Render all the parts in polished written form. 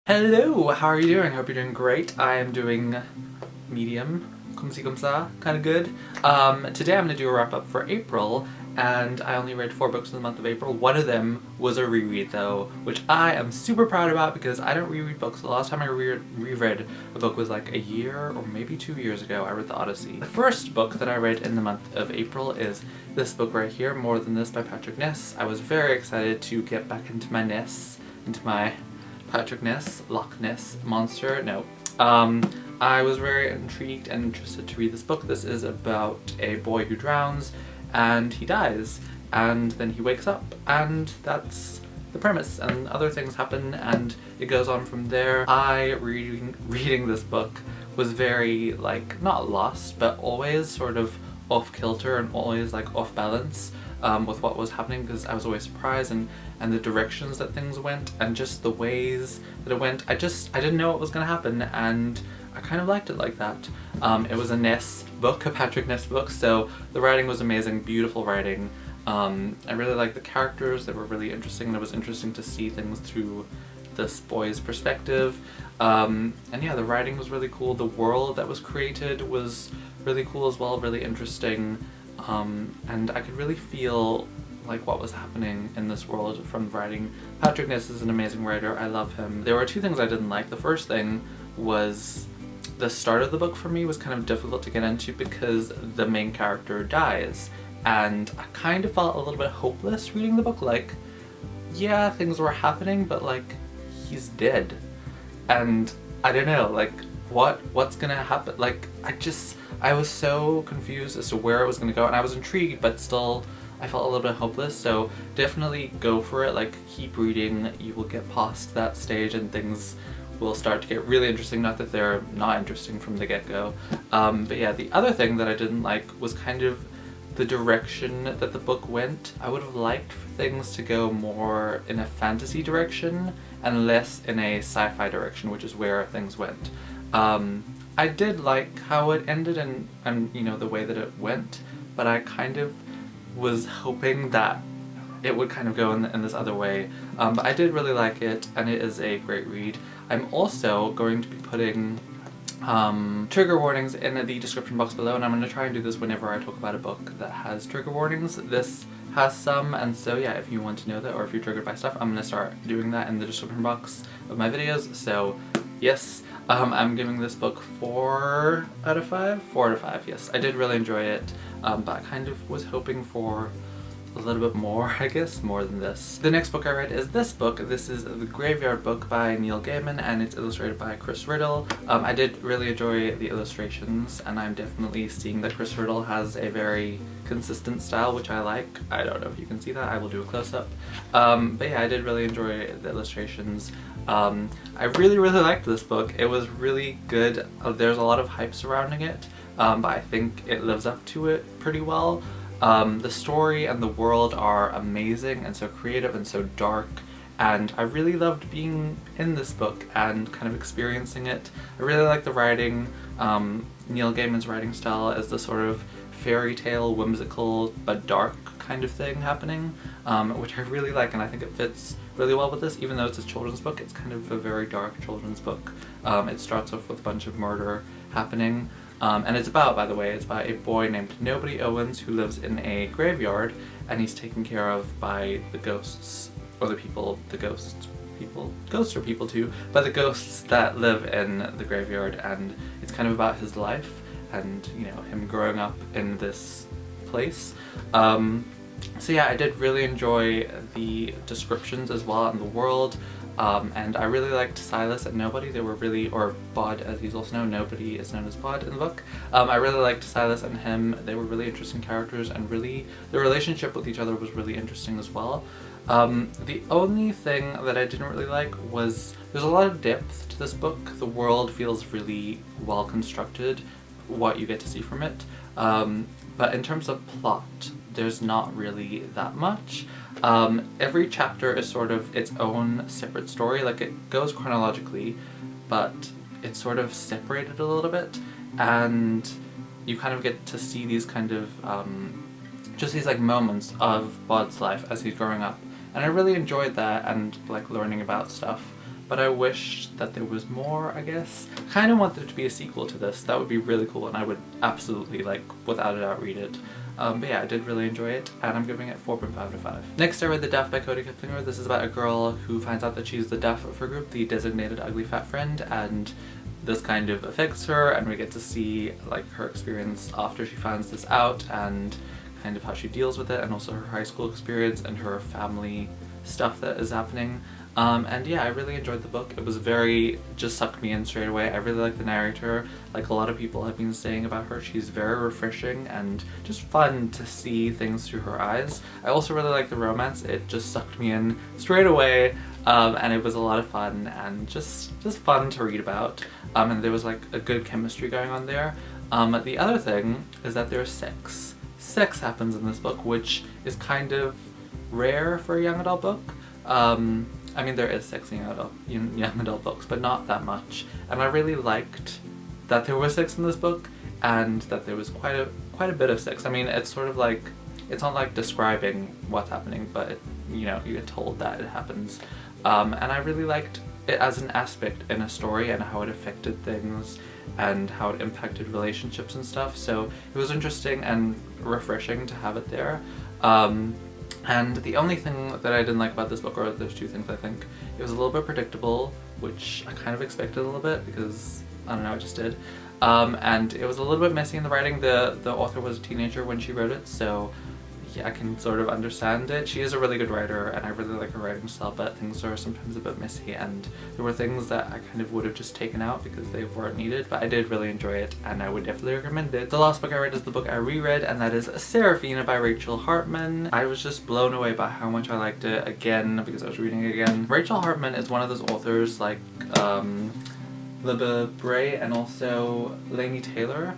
Hello, how are you doing? Hope you're doing great. I am doing medium, comme si comme ça, kind of good. Today I'm going to do a wrap up for April, and I only read 4 books in the month of April. One of them was a reread though, which I am super proud about because I don't reread books. The last time I reread a book was like a year or maybe 2 years ago. I read The Odyssey. The first book that I read in the month of April is this book right here, More Than This by Patrick Ness. I was very excited to get back into my Ness, into my Patrick Ness, Loch Ness monster. No. I was very intrigued and interested to read this book. This is about a boy who drowns and he dies and then he wakes up, and that's the premise, and other things happen and it goes on from there. Reading this book was very, like, not lost, but always sort of off kilter and always like off balance with what was happening, because I was always surprised and the directions that things went and just the ways that it went. I didn't know what was going to happen, and I kind of liked it like that. It was a Ness book, a Patrick Ness book, so the writing was amazing, beautiful writing. I really liked the characters, they were really interesting, and it was interesting to see things through this boy's perspective. And yeah, the writing was really cool, the world that was created was really cool as well, really interesting. And I could really feel like what was happening in this world from writing. Patrick Ness is an amazing writer, I love him. There were 2 things I didn't like. The first thing was the start of the book for me was kind of difficult to get into because the main character dies, and I kind of felt a little bit hopeless reading the book. Like, yeah, things were happening, but like, he's dead. And I don't know, like, what's gonna happen? Like, I was so confused as to where it was gonna go, and I was intrigued, but still I felt a little bit hopeless. So definitely go for it, like, keep reading, you will get past that stage and things will start to get really interesting. Not that they're not interesting from the get-go. But yeah, the other thing that I didn't like was kind of the direction that the book went. I would have liked for things to go more in a fantasy direction and less in a sci-fi direction, which is where things went. I did like how it ended and you know, the way that it went, but I kind of was hoping that it would kind of go in this other way. But I did really like it, and it is a great read. I'm also going to be putting trigger warnings in the description box below, and I'm going to try and do this whenever I talk about a book that has trigger warnings. This has some, and so yeah, if you want to know that, or if you're triggered by stuff, I'm going to start doing that in the description box of my videos. So yes, I'm giving this book 4 out of 5? 4 out of 5, yes. I did really enjoy it, but I kind of was hoping for a little bit more, I guess, more than this. The next book I read is this book. This is The Graveyard Book by Neil Gaiman, and it's illustrated by Chris Riddle. I did really enjoy the illustrations, and I'm definitely seeing that Chris Riddle has a very consistent style, which I like. I don't know if you can see that, I will do a close-up. But yeah, I did really enjoy the illustrations. I really liked this book. It was really good. There's a lot of hype surrounding it, but I think it lives up to it pretty well. The story and the world are amazing and so creative and so dark, and I really loved being in this book and kind of experiencing it. I really like the writing. Neil Gaiman's writing style is the sort of fairy tale, whimsical but dark kind of thing happening, which I really like, and I think it fits really well with this. Even though it's a children's book, it's kind of a very dark children's book. It starts off with a bunch of murder happening. And it's about, by the way, it's about a boy named Nobody Owens who lives in a graveyard, and he's taken care of by the ghosts, or the people, ghosts are people too, but the ghosts that live in the graveyard, and it's kind of about his life and, you know, him growing up in this place. So yeah, I did really enjoy the descriptions as well in the world. And I really liked Silas and Nobody. They were really, or Bod as he's also known, Nobody is known as Bod in the book. I really liked Silas and him. They were really interesting characters, and really the relationship with each other was really interesting as well. The only thing that I didn't really like was there's a lot of depth to this book. The world feels really well constructed, what you get to see from it. But in terms of plot, there's not really that much. Every chapter is sort of its own separate story. Like, it goes chronologically, but it's sort of separated a little bit, and you kind of get to see these kind of just these like moments of Bod's life as he's growing up, and I really enjoyed that, and like learning about stuff. but I wish that there was more, I guess. Kind of want there to be a sequel to this. That would be really cool, and I would absolutely, like, without a doubt read it. But yeah, I did really enjoy it, and I'm giving it 4.5 out of 5. Next, I read The Duff by Cody Kiplinger. This is about a girl who finds out that she's the Duff of her group, the designated ugly fat friend, and this kind of affects her, and we get to see like her experience after she finds this out and kind of how she deals with it, and also her high school experience and her family stuff that is happening. And yeah, I really enjoyed the book. It was just sucked me in straight away. I really like the narrator. Like a lot of people have been saying about her, she's very refreshing and just fun to see things through her eyes. I also really like the romance. It just sucked me in straight away, and it was a lot of fun and just fun to read about. And there was like a good chemistry going on there. The other thing is that there's sex. Sex happens in this book, which is kind of rare for a young adult book. I mean, there is sex in young adult books, but not that much. And I really liked that there was sex in this book, and that there was quite a bit of sex. I mean, it's sort of like, it's not like describing what's happening, but you know, you get told that it happens. And I really liked it as an aspect in a story and how it affected things and how it impacted relationships and stuff. So it was interesting and refreshing to have it there. And the only thing that I didn't like about this book, or there's two things I think, it was a little bit predictable, which I kind of expected a little bit because, I don't know, I just did. And it was a little bit messy in the writing. The author was a teenager when she wrote it, so yeah, I can sort of understand it. She is a really good writer, and I really like her writing style, but things are sometimes a bit messy, and there were things that I kind of would have just taken out because they weren't needed, but I did really enjoy it, and I would definitely recommend it. The last book I read is the book I reread, and that is Serafina by Rachel Hartman. I was just blown away by how much I liked it again because I was reading it again. Rachel Hartman is one of those authors like Libba Bray and also Laini Taylor,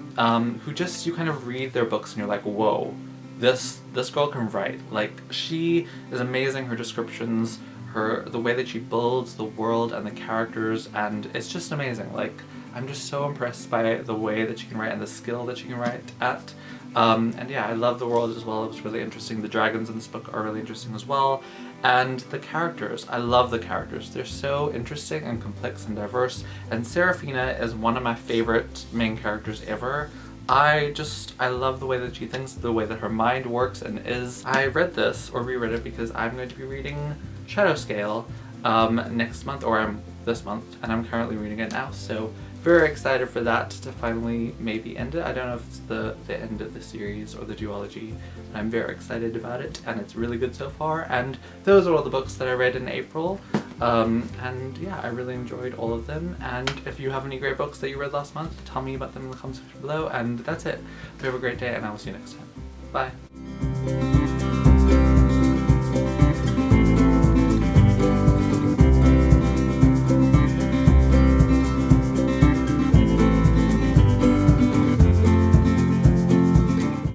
who just, you kind of read their books and you're like, whoa. This girl can write. Like, she is amazing. Her descriptions, the way that she builds the world and the characters, and it's just amazing. Like, I'm just so impressed by the way that she can write and the skill that she can write at. And yeah, I love the world as well. It was really interesting. The dragons in this book are really interesting as well. And the characters, I love the characters. They're so interesting and complex and diverse. And Serafina is one of my favorite main characters ever. I love the way that she thinks, the way that her mind works and is. I read this, or reread it, because I'm going to be reading Shadowscale next month, or this month, and I'm currently reading it now, so very excited for that to finally maybe end it. I don't know if it's the end of the series or the duology, but I'm very excited about it, and it's really good so far. And those are all the books that I read in April. And yeah, I really enjoyed all of them, and if you have any great books that you read last month, tell me about them in the comments section below, and that's it. Have a great day, and I will see you next time. Bye!